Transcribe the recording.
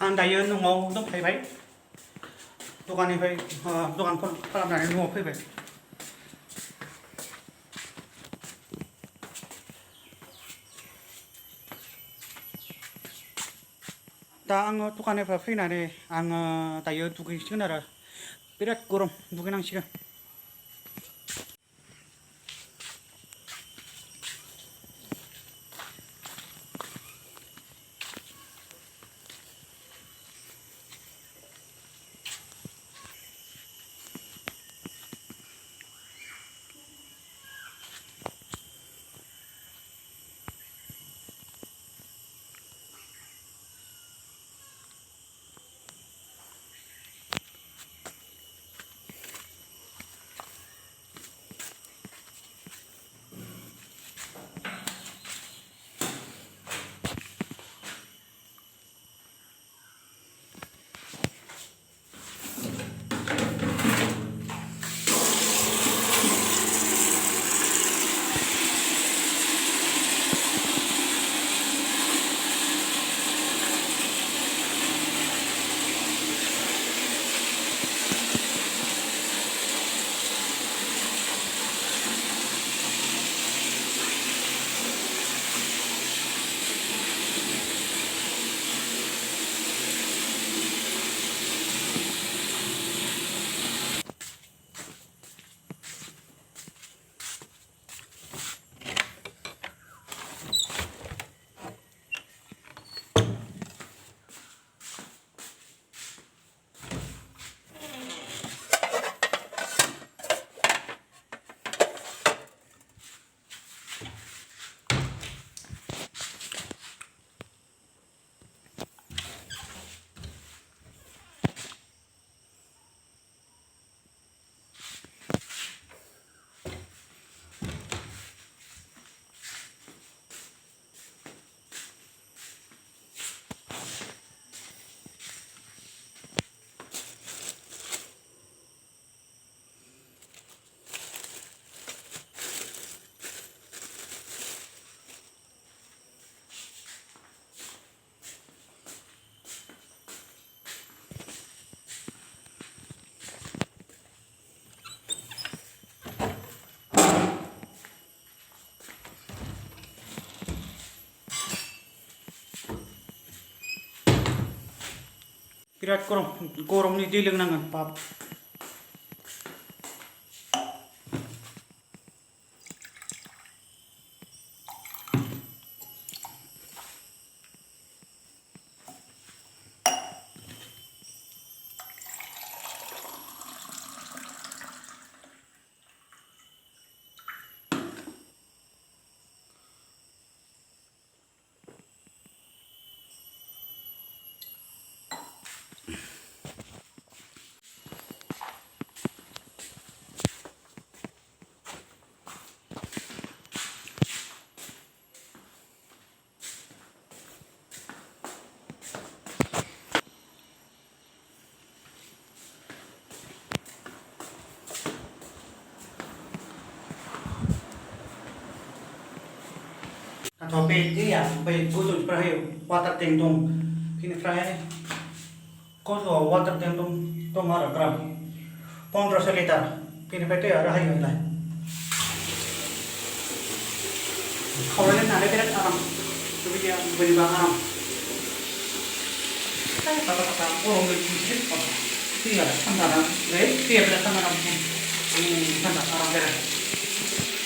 आं दायो न'आव दंफैबाय दखाननिफ्राय दखान खालामनानै न'आव फैबाय दा आङो दखाननिफ्राय फैनानै आङो दायो दुगैसिगोन आरो बिराद गरम दुगैनांसिगोन बिराद गरमनि दै लोंनांगोन बाब atau bedi ya bedi butuh perahu water tank dong ini perahu kau tuh water tank dong ada berapa 1500 liter ini pete ada hayu lah kalau lihat ada berat aram coba dia beli bang aram saya kata oh lebih sedikit tinggal tanda dia berat tanda aram tanda aram berat